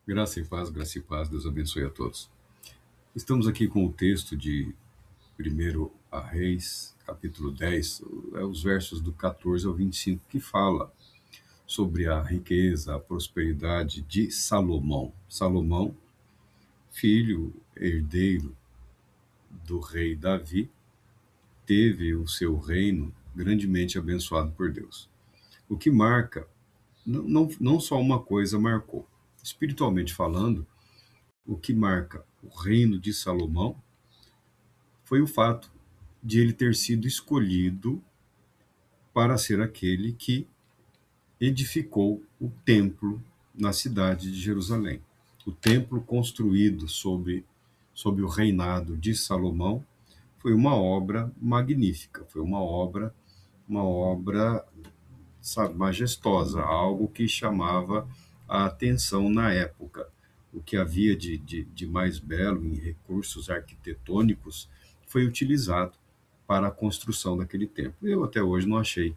Graça e paz, Deus abençoe a todos. Estamos aqui com o texto de Primeiro a Reis, capítulo 10, os versos do 14 ao 25, que fala sobre a riqueza, a prosperidade de Salomão. Salomão, filho, herdeiro do rei Davi, teve o seu reino grandemente abençoado por Deus. O que marca, não só uma coisa marcou. Espiritualmente falando, o que marca o reino de Salomão foi o fato de ele ter sido escolhido para ser aquele que edificou o templo na cidade de Jerusalém. O templo construído sob o reinado de Salomão foi uma obra magnífica, foi uma obra, sabe, majestosa, algo que chamava a atenção na época. O que havia de mais belo em recursos arquitetônicos foi utilizado para a construção daquele templo. Eu até hoje não achei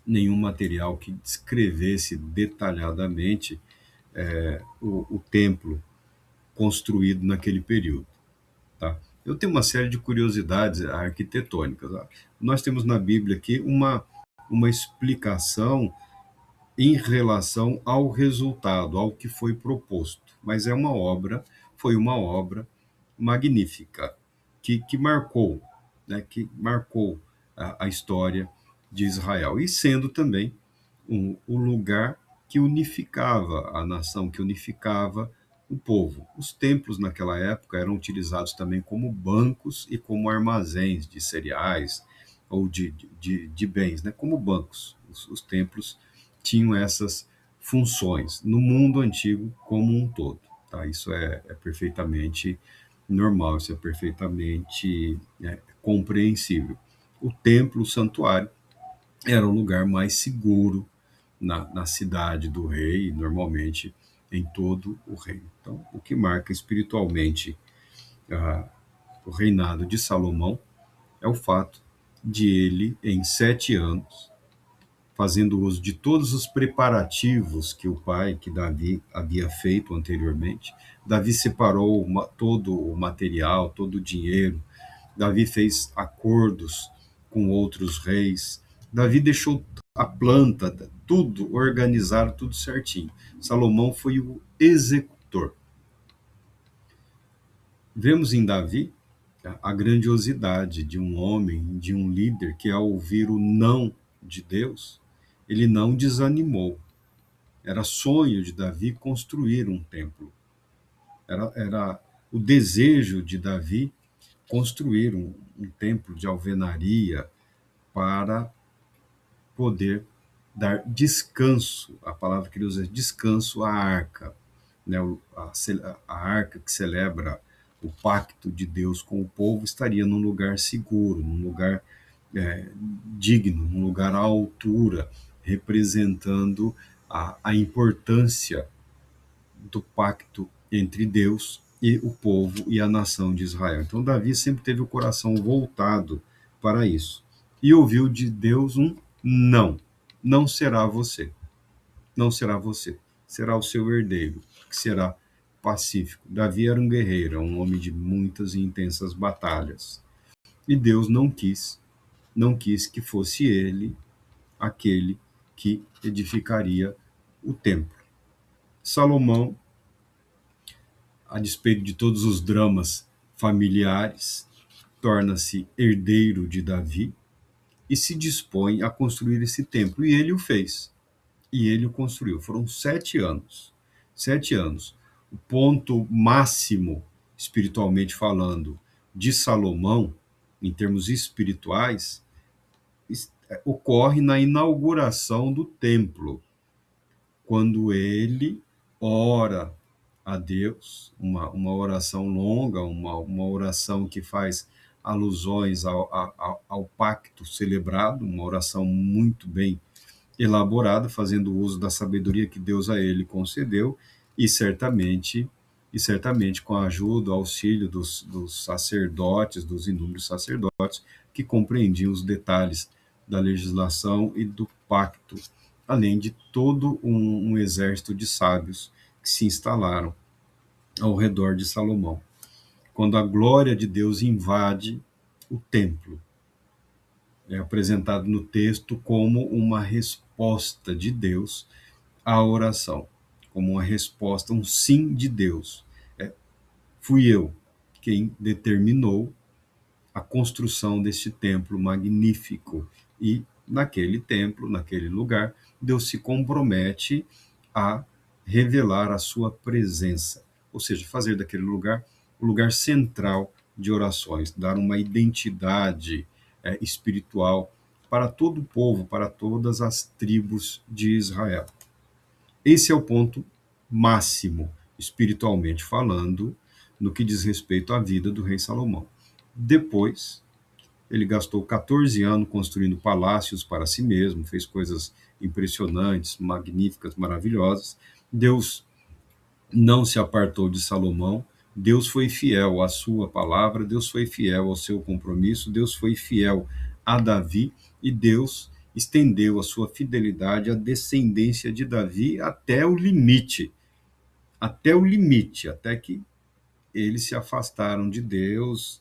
nenhum material que descrevesse detalhadamente o templo construído naquele período. Tá? Eu tenho uma série de curiosidades arquitetônicas. Tá? Nós temos na Bíblia aqui uma explicação em relação ao resultado, ao que foi proposto. Mas foi uma obra magnífica, que marcou, né, que marcou a história de Israel. E sendo também o lugar que unificava a nação, que unificava o povo. Os templos naquela época eram utilizados também como bancos e como armazéns de cereais ou de bens, né? Como bancos. Os templos tinham essas funções no mundo antigo como um todo. Tá? Isso é perfeitamente normal, isso é perfeitamente compreensível. O templo, o santuário, era o lugar mais seguro na cidade do rei, normalmente em todo o reino. Então, o que marca espiritualmente ah, o reinado de Salomão é o fato de ele, em 7 anos, fazendo uso de todos os preparativos que o pai, que Davi, havia feito anteriormente. Davi separou todo o material, todo o dinheiro. Davi fez acordos com outros reis. Davi deixou a planta, tudo organizado, tudo certinho. Salomão foi o executor. Vemos em Davi a grandiosidade de um homem, de um líder que, ao ouvir o não de Deus, ele não desanimou. Era sonho de Davi construir um templo. Era o desejo de Davi construir um templo de alvenaria para poder dar descanso. A palavra que ele usa é descanso à arca, né? A arca que celebra o pacto de Deus com o povo estaria num lugar seguro, num lugar digno, num lugar à altura, representando a importância do pacto entre Deus e o povo e a nação de Israel. Então, Davi sempre teve o coração voltado para isso. E ouviu de Deus um não. Não será você. Não será você. Será o seu herdeiro, que será pacífico. Davi era um guerreiro, um homem de muitas e intensas batalhas. E Deus não quis que fosse ele aquele que edificaria o templo. Salomão, a despeito de todos os dramas familiares, torna-se herdeiro de Davi e se dispõe a construir esse templo. E ele o fez. E ele o construiu. Foram 7 anos. 7 anos. O ponto máximo, espiritualmente falando, de Salomão, em termos espirituais, ocorre na inauguração do templo, quando ele ora a Deus, uma oração longa, uma oração que faz alusões ao pacto celebrado, uma oração muito bem elaborada, fazendo uso da sabedoria que Deus a ele concedeu, e certamente com a ajuda, auxílio dos sacerdotes, dos inúmeros sacerdotes, que compreendiam os detalhes da legislação e do pacto, além de todo um exército de sábios que se instalaram ao redor de Salomão. Quando a glória de Deus invade o templo, é apresentado no texto como uma resposta de Deus à oração, como uma resposta, um sim de Deus. Fui eu quem determinou a construção deste templo magnífico. E naquele templo, naquele lugar, Deus se compromete a revelar a sua presença, ou seja, fazer daquele lugar o lugar central de orações, dar uma identidade espiritual para todo o povo, para todas as tribos de Israel. Esse é o ponto máximo, espiritualmente falando, no que diz respeito à vida do rei Salomão. Depois, ele gastou 14 anos construindo palácios para si mesmo, fez coisas impressionantes, magníficas, maravilhosas. Deus não se apartou de Salomão, Deus foi fiel à sua palavra, Deus foi fiel ao seu compromisso, Deus foi fiel a Davi e Deus estendeu a sua fidelidade à descendência de Davi até o limite, até que eles se afastaram de Deus,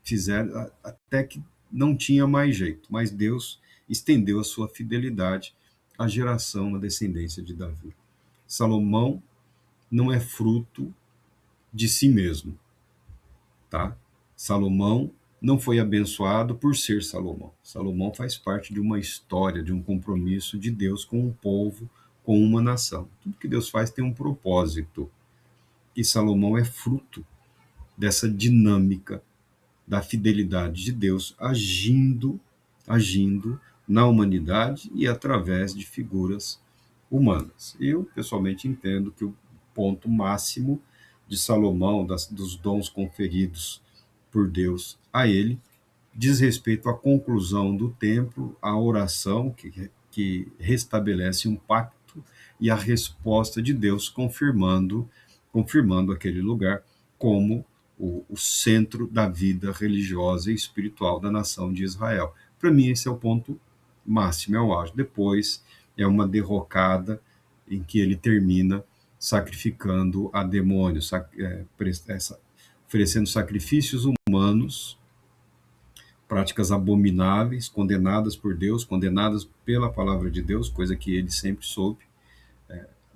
fizeram até que não tinha mais jeito, mas Deus estendeu a sua fidelidade à geração, à descendência de Davi. Salomão não é fruto de si mesmo, tá? Salomão não foi abençoado por ser Salomão. Salomão faz parte de uma história, de um compromisso de Deus com um povo, com uma nação. Tudo que Deus faz tem um propósito. E Salomão é fruto dessa dinâmica da fidelidade de Deus agindo na humanidade e através de figuras humanas. Eu, pessoalmente, entendo que o ponto máximo de Salomão, dos dons conferidos por Deus a ele, diz respeito à conclusão do templo, à oração que restabelece um pacto e a resposta de Deus confirmando aquele lugar como o centro da vida religiosa e espiritual da nação de Israel. Para mim, esse é o ponto máximo, é o auge. Depois é uma derrocada em que ele termina sacrificando a demônios, oferecendo sacrifícios humanos, práticas abomináveis, condenadas por Deus, condenadas pela palavra de Deus, coisa que ele sempre soube,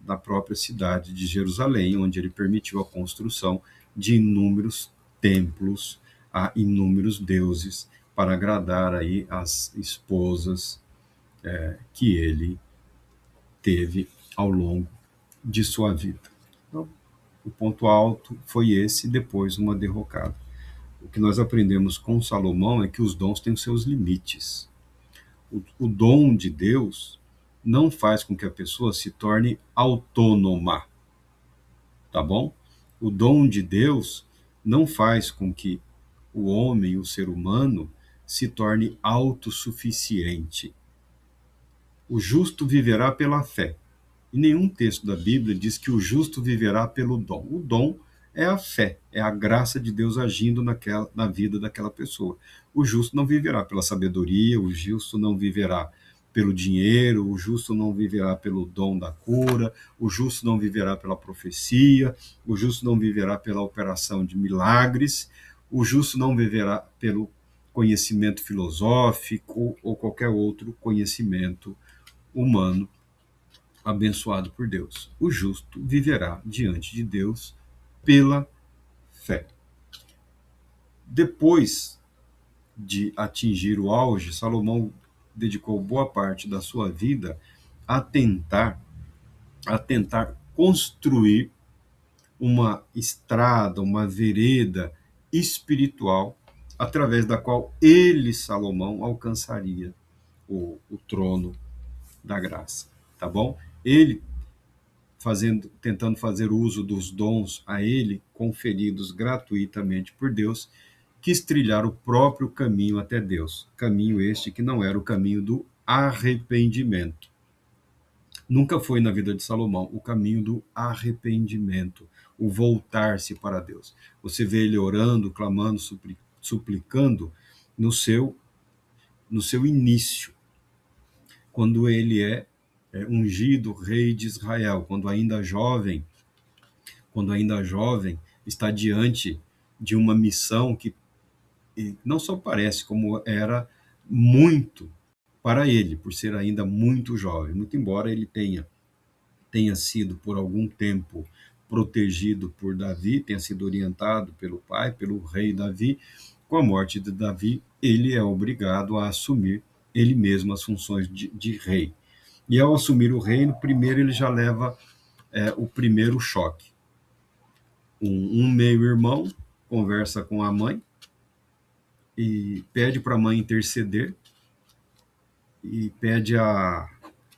na própria cidade de Jerusalém, onde ele permitiu a construção de inúmeros templos a inúmeros deuses para agradar aí as esposas que ele teve ao longo de sua vida. Então, o ponto alto foi esse, depois uma derrocada. O que nós aprendemos com Salomão é que os dons têm os seus limites. O dom de Deus não faz com que a pessoa se torne autônoma, tá bom? O dom de Deus não faz com que o homem, o ser humano, se torne autossuficiente. O justo viverá pela fé. E nenhum texto da Bíblia diz que o justo viverá pelo dom. O dom é a fé, é a graça de Deus agindo na vida daquela pessoa. O justo não viverá pela sabedoria, o justo não viverá pelo dinheiro, o justo não viverá pelo dom da cura, o justo não viverá pela profecia, o justo não viverá pela operação de milagres, o justo não viverá pelo conhecimento filosófico ou qualquer outro conhecimento humano abençoado por Deus. O justo viverá diante de Deus pela fé. Depois de atingir o auge, Salomão dedicou boa parte da sua vida a tentar construir uma estrada, uma vereda espiritual através da qual ele, Salomão, alcançaria o trono da graça, tá bom? Ele tentando fazer uso dos dons a ele conferidos gratuitamente por Deus, quis trilhar o próprio caminho até Deus, caminho este que não era o caminho do arrependimento. Nunca foi na vida de Salomão o caminho do arrependimento, o voltar-se para Deus. Você vê ele orando, clamando, suplicando no seu início, quando ele é ungido rei de Israel, quando ainda jovem, está diante de uma missão que não só parece, como era muito para ele, por ser ainda muito jovem. Muito embora ele tenha sido por algum tempo protegido por Davi, tenha sido orientado pelo pai, pelo rei Davi, com a morte de Davi, ele é obrigado a assumir ele mesmo as funções de rei. E ao assumir o reino, primeiro ele já leva o primeiro choque. Um meio-irmão conversa com a mãe e pede para a mãe interceder e pede a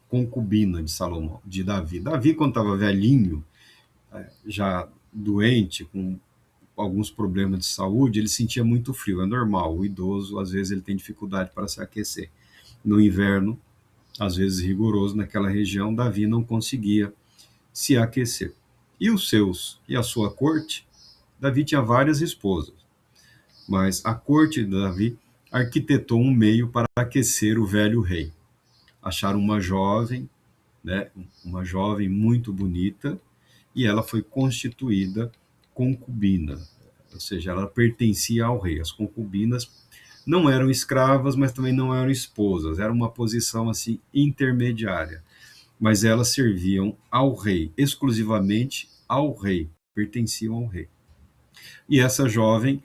concubina de Salomão, de Davi. Davi, quando estava velhinho, já doente, com alguns problemas de saúde, ele sentia muito frio, é normal. O idoso, às vezes, ele tem dificuldade para se aquecer. No inverno, às vezes rigoroso, naquela região, Davi não conseguia se aquecer. E a sua corte, Davi tinha várias esposas, mas a corte de Davi arquitetou um meio para aquecer o velho rei. Acharam uma jovem, né, uma jovem muito bonita, e ela foi constituída concubina, ou seja, ela pertencia ao rei. As concubinas não eram escravas, mas também não eram esposas, era uma posição assim intermediária, mas elas serviam ao rei, exclusivamente ao rei, pertenciam ao rei. E essa jovem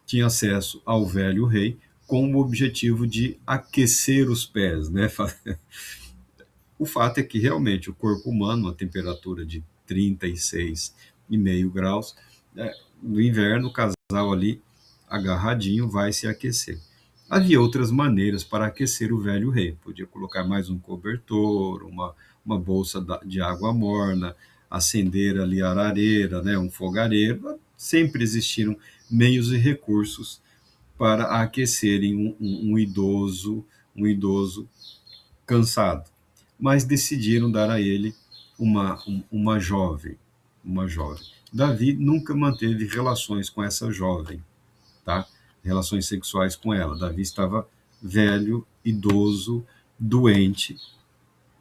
tinha acesso ao velho rei com o objetivo de aquecer os pés, né? O fato é que realmente o corpo humano, a temperatura de 36,5 graus, no inverno, o casal ali agarradinho vai se aquecer. Havia outras maneiras para aquecer o velho rei. Podia colocar mais um cobertor, uma bolsa de água morna, acender ali a lareira, né, um fogareiro. Sempre existiram meios e recursos para aquecerem um idoso cansado, mas decidiram dar a ele uma jovem, uma jovem. Davi nunca manteve relações com essa jovem, tá? Relações sexuais com ela. Davi estava velho, idoso, doente,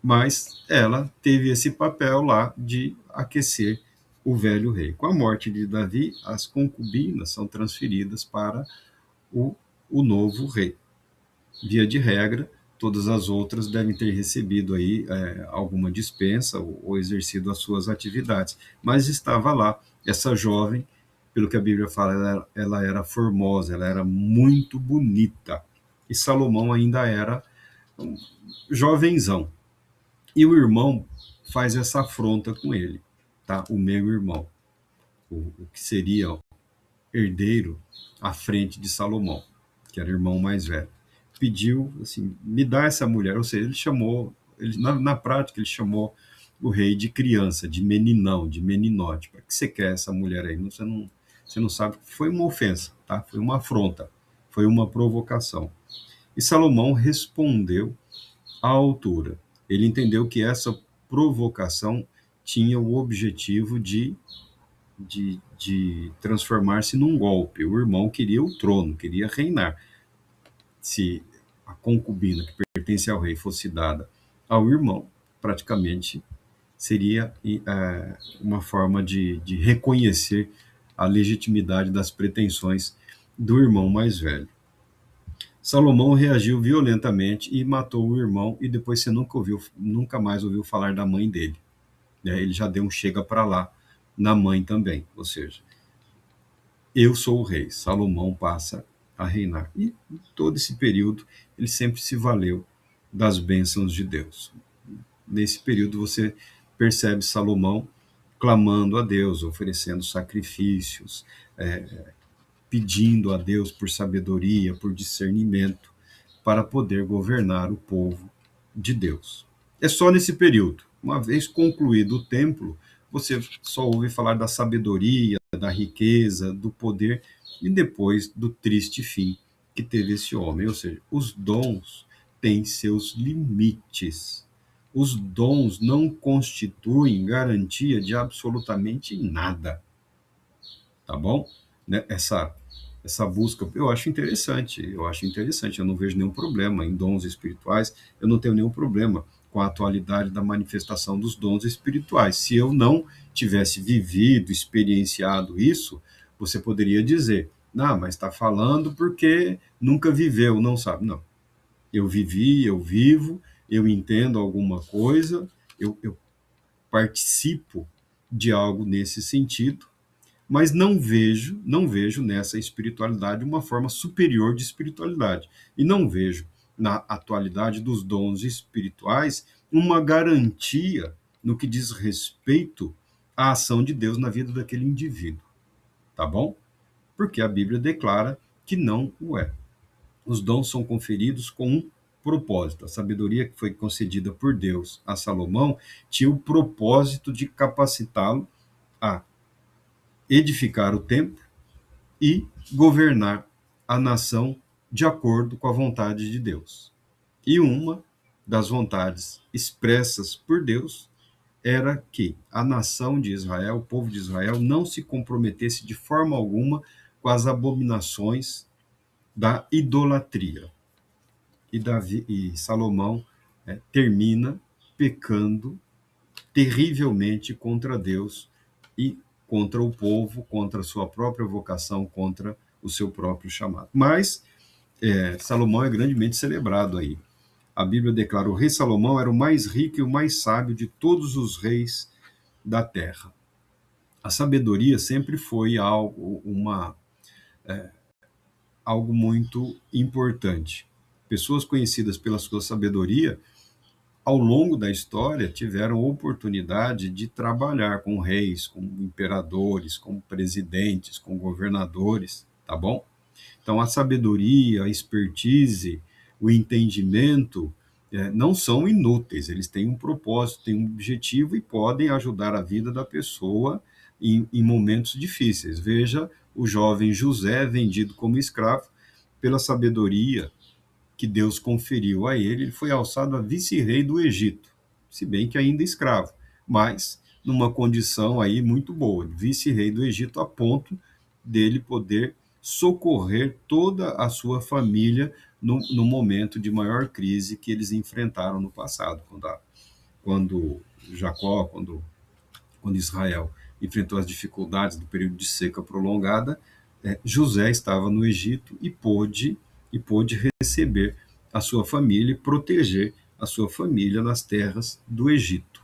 mas ela teve esse papel lá de aquecer o velho rei. Com a morte de Davi, as concubinas são transferidas para o, o novo rei. Via de regra, todas as outras devem ter recebido aí alguma dispensa ou exercido as suas atividades. Mas estava lá essa jovem, pelo que a Bíblia fala, ela era formosa, ela era muito bonita. E Salomão ainda era um jovenzão. E o irmão faz essa afronta com ele, tá? O meu irmão, o que seria herdeiro à frente de Salomão, que era o irmão mais velho, pediu assim, me dá essa mulher, ou seja, na prática ele chamou o rei de criança, de meninão, de meninote. Para que você quer essa mulher aí? Você não sabe. Foi uma ofensa, tá? Foi uma afronta, foi uma provocação. E Salomão respondeu à altura. Ele entendeu que essa provocação tinha o objetivo de transformar-se num golpe. O irmão queria o trono, queria reinar. Se a concubina que pertence ao rei fosse dada ao irmão, praticamente seria uma forma de reconhecer a legitimidade das pretensões do irmão mais velho. Salomão reagiu violentamente e matou o irmão, e depois você nunca mais ouviu falar da mãe dele. Ele já deu um chega para lá na mãe também, ou seja, eu sou o rei, Salomão passa a reinar. E todo esse período ele sempre se valeu das bênçãos de Deus. Nesse período você percebe Salomão clamando a Deus, oferecendo sacrifícios, pedindo a Deus por sabedoria, por discernimento, para poder governar o povo de Deus. É só nesse período. Uma vez concluído o templo, você só ouve falar da sabedoria, da riqueza, do poder, e depois do triste fim que teve esse homem. Ou seja, os dons têm seus limites. Os dons não constituem garantia de absolutamente nada. Tá bom? Essa essa busca, eu acho interessante, eu não vejo nenhum problema em dons espirituais, eu não tenho nenhum problema com a atualidade da manifestação dos dons espirituais. Se eu não tivesse vivido, experienciado isso, você poderia dizer, não, mas está falando porque nunca viveu, não sabe. Não, eu vivi, eu vivo, eu entendo alguma coisa, eu participo de algo nesse sentido, mas não vejo nessa espiritualidade uma forma superior de espiritualidade. E não vejo na atualidade dos dons espirituais uma garantia no que diz respeito à ação de Deus na vida daquele indivíduo, tá bom? Porque a Bíblia declara que não o é. Os dons são conferidos com um propósito. A sabedoria que foi concedida por Deus a Salomão tinha o propósito de capacitá-lo a edificar o templo e governar a nação de acordo com a vontade de Deus. E uma das vontades expressas por Deus era que a nação de Israel, o povo de Israel, não se comprometesse de forma alguma com as abominações da idolatria. E Salomão termina pecando terrivelmente contra Deus e contra o povo, contra a sua própria vocação, contra o seu próprio chamado. Mas Salomão é grandemente celebrado aí. A Bíblia declara: o rei Salomão era o mais rico e o mais sábio de todos os reis da terra. A sabedoria sempre foi algo muito importante. Pessoas conhecidas pela sua sabedoria, ao longo da história, tiveram oportunidade de trabalhar com reis, com imperadores, com presidentes, com governadores, tá bom? Então, a sabedoria, a expertise, o entendimento não são inúteis, eles têm um propósito, têm um objetivo e podem ajudar a vida da pessoa em momentos difíceis. Veja o jovem José, vendido como escravo, pela sabedoria que Deus conferiu a ele, ele foi alçado a vice-rei do Egito, se bem que ainda escravo, mas numa condição aí muito boa, vice-rei do Egito, a ponto dele poder socorrer toda a sua família no momento de maior crise que eles enfrentaram no passado, quando Jacó, quando Israel enfrentou as dificuldades do período de seca prolongada, José estava no Egito e pôde receber a sua família e proteger a sua família nas terras do Egito,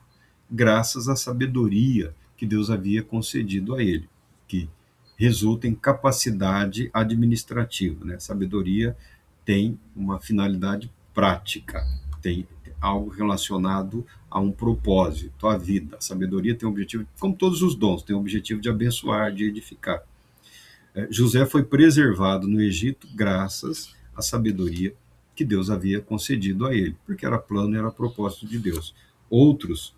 graças à sabedoria que Deus havia concedido a ele, que resulta em capacidade administrativa, né? Sabedoria tem uma finalidade prática, tem algo relacionado a um propósito, à vida. A sabedoria tem o objetivo, como todos os dons, tem o objetivo de abençoar, de edificar. José foi preservado no Egito graças à sabedoria que Deus havia concedido a ele, porque era plano e era propósito de Deus. Outros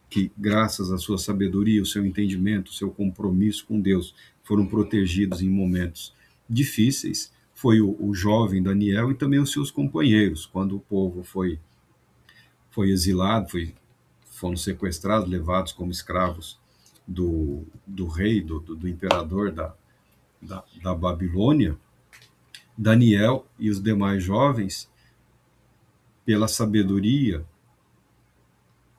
que, graças à sua sabedoria, o seu entendimento, o seu compromisso com Deus, foram protegidos em momentos difíceis, foi o jovem Daniel e também os seus companheiros, quando o povo foi exilado, foram sequestrados, levados como escravos do rei, do imperador da Babilônia. Daniel e os demais jovens, pela sabedoria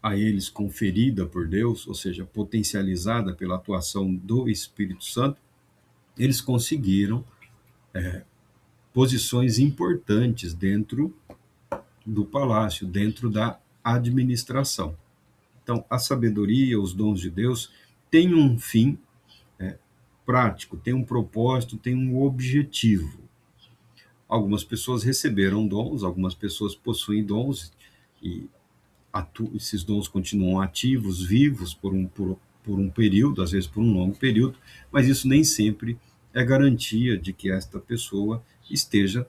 a eles conferida por Deus, ou seja, potencializada pela atuação do Espírito Santo, eles conseguiram posições importantes dentro do palácio, dentro da administração. Então, a sabedoria, os dons de Deus, têm um fim prático, têm um propósito, têm um objetivo. Algumas pessoas receberam dons, algumas pessoas possuem dons e esses dons continuam ativos, vivos por um período, às vezes por um longo período, mas isso nem sempre é garantia de que esta pessoa esteja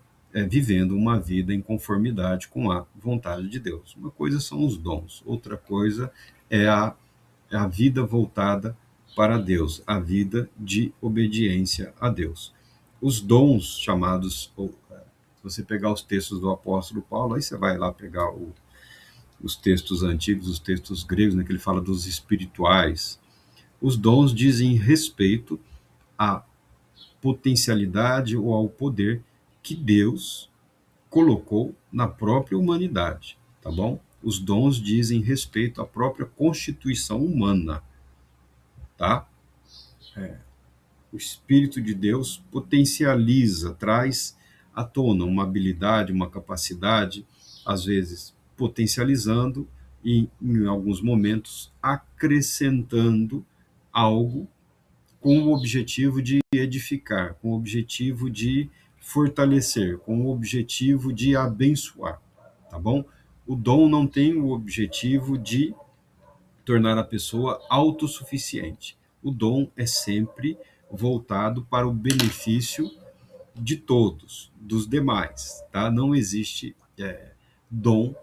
vivendo uma vida em conformidade com a vontade de Deus. Uma coisa são os dons, outra coisa é a vida voltada para Deus, a vida de obediência a Deus. Os dons chamados, se você pegar os textos do apóstolo Paulo, aí você vai lá pegar os textos antigos, os textos gregos, né, que ele fala dos espirituais. Os dons dizem respeito a potencialidade ou ao poder que Deus colocou na própria humanidade, tá bom? Os dons dizem respeito à própria constituição humana, tá? O Espírito de Deus potencializa, traz à tona uma habilidade, uma capacidade, às vezes potencializando e, em alguns momentos, acrescentando algo com o objetivo de edificar, com o objetivo de fortalecer, com o objetivo de abençoar, tá bom? O dom não tem o objetivo de tornar a pessoa autossuficiente. O dom é sempre voltado para o benefício de todos, dos demais, tá? Não existe dom,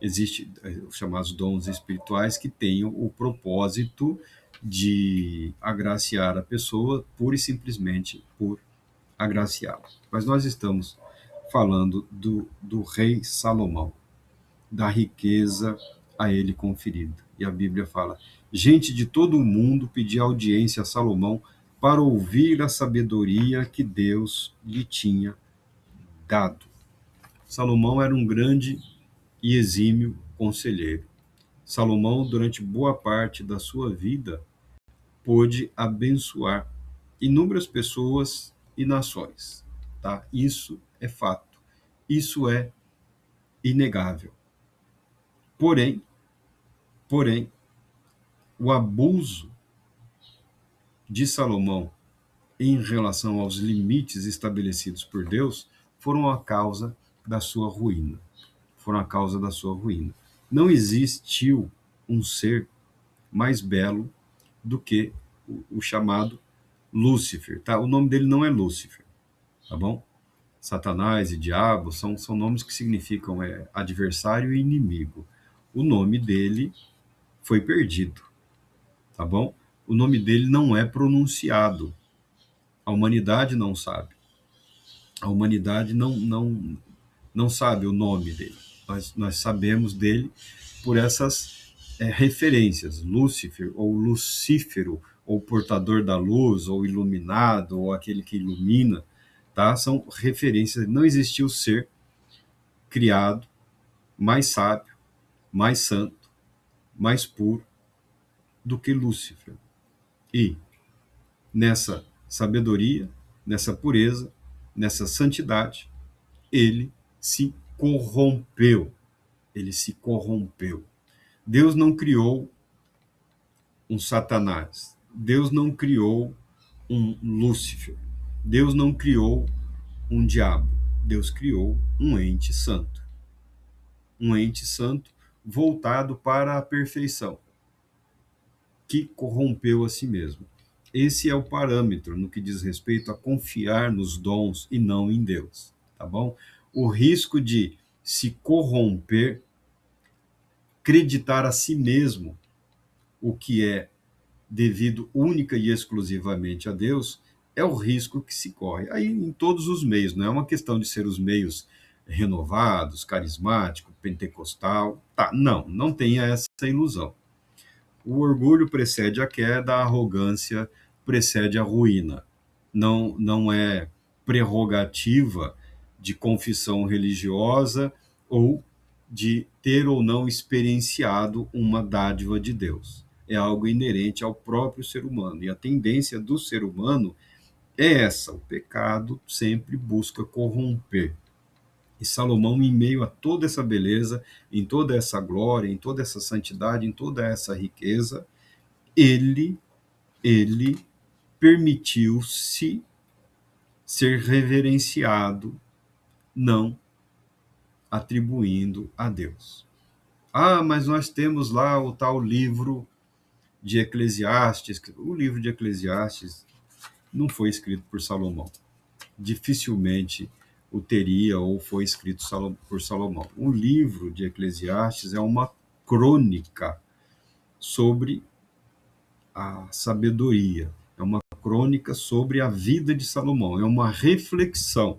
existe os chamados dons espirituais que tenham o propósito de agraciar a pessoa pura e simplesmente por agraciá-la. Mas nós estamos falando do rei Salomão, da riqueza a ele conferida. E a Bíblia fala: gente de todo o mundo pedia audiência a Salomão para ouvir a sabedoria que Deus lhe tinha dado. Salomão era um grande e exímio conselheiro. Salomão, durante boa parte da sua vida, pôde abençoar inúmeras pessoas e nações. Tá? Isso é fato. Isso é inegável. Porém, o abuso de Salomão em relação aos limites estabelecidos por Deus foram a causa da sua ruína. Foram a causa da sua ruína. Não existiu um ser mais belo do que o chamado Lúcifer, tá? O nome dele não é Lúcifer, tá bom? Satanás e diabo são nomes que significam adversário e inimigo. O nome dele foi perdido, tá bom? O nome dele não é pronunciado. A humanidade não sabe. A humanidade não sabe o nome dele. Nós sabemos dele por essas referências. Lúcifer, ou Lucífero, ou portador da luz, ou iluminado, ou aquele que ilumina, tá? São referências. Não existiu ser criado mais sábio, mais santo, mais puro do que Lúcifer. E nessa sabedoria, nessa pureza, nessa santidade, ele se corrompeu. Ele se corrompeu. Deus não criou um Satanás. Deus não criou um Lúcifer. Deus não criou um diabo. Deus criou um ente santo. Um ente santo voltado para a perfeição, que corrompeu a si mesmo. Esse é o parâmetro no que diz respeito a confiar nos dons e não em Deus, tá bom? O risco de se corromper, acreditar a si mesmo o que é devido única e exclusivamente a Deus, é o risco que se corre. Aí em todos os meios, não é uma questão de ser os meios renovados, carismático, pentecostal, tá? Não tenha essa ilusão. O orgulho precede a queda, a arrogância precede a ruína. Não é prerrogativa de confissão religiosa ou de ter ou não experienciado uma dádiva de Deus. É algo inerente ao próprio ser humano. E a tendência do ser humano é essa: o pecado sempre busca corromper. E Salomão, em meio a toda essa beleza, em toda essa glória, em toda essa santidade, em toda essa riqueza, ele permitiu-se ser reverenciado, não atribuindo a Deus. Ah, mas nós temos lá o tal livro de Eclesiastes. O livro de Eclesiastes não foi escrito por Salomão. Dificilmente o teria ou foi escrito por Salomão. O livro de Eclesiastes é uma crônica sobre a sabedoria, é uma crônica sobre a vida de Salomão, é uma reflexão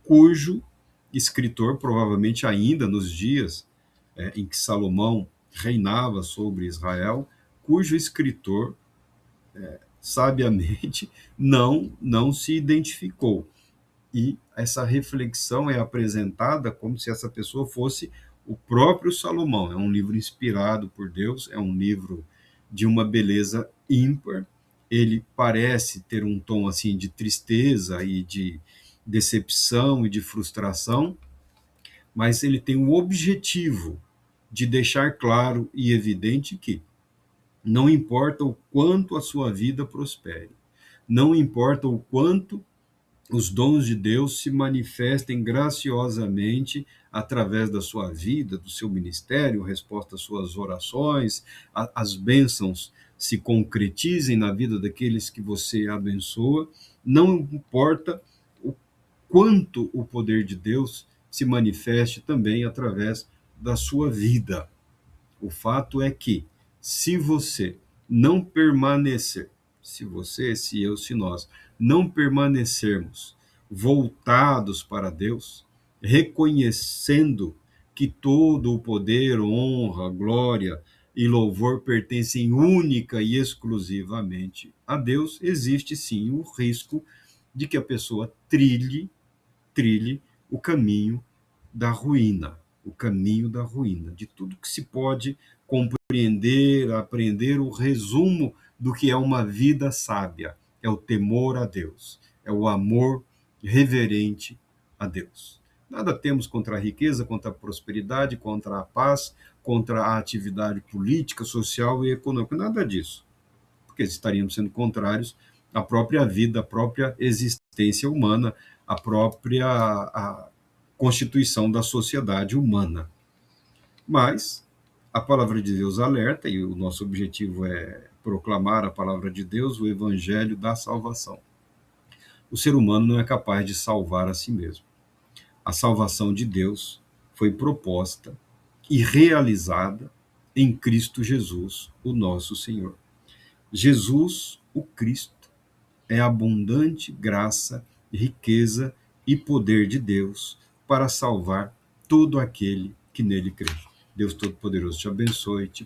cujo escritor, provavelmente ainda nos dias em que Salomão reinava sobre Israel, cujo escritor sabiamente não se identificou. E essa reflexão é apresentada como se essa pessoa fosse o próprio Salomão. É um livro inspirado por Deus, é um livro de uma beleza ímpar. Ele parece ter um tom assim de tristeza e de decepção e de frustração, mas ele tem o objetivo de deixar claro e evidente que não importa o quanto a sua vida prospere, não importa o quanto os dons de Deus se manifestem graciosamente através da sua vida, do seu ministério, resposta às suas orações, as bênçãos se concretizem na vida daqueles que você abençoa, não importa o quanto o poder de Deus se manifeste também através da sua vida. O fato é que, se você não permanecer, se você, se eu, se nós, não permanecermos voltados para Deus, reconhecendo que todo o poder, honra, glória e louvor pertencem única e exclusivamente a Deus, existe sim o risco de que a pessoa trilhe o caminho da ruína, o caminho da ruína, de tudo que se pode compreender, aprender o resumo do que é uma vida sábia, é o temor a Deus, é o amor reverente a Deus. Nada temos contra a riqueza, contra a prosperidade, contra a paz, contra a atividade política, social e econômica, nada disso, porque estaríamos sendo contrários à própria vida, à própria existência humana, à própria constituição da sociedade humana. Mas a palavra de Deus alerta, e o nosso objetivo é proclamar a palavra de Deus, o evangelho da salvação. O ser humano não é capaz de salvar a si mesmo. A salvação de Deus foi proposta e realizada em Cristo Jesus, o nosso Senhor. Jesus, o Cristo, é abundante graça, riqueza e poder de Deus para salvar todo aquele que nele crê. Deus Todo-Poderoso te abençoe, te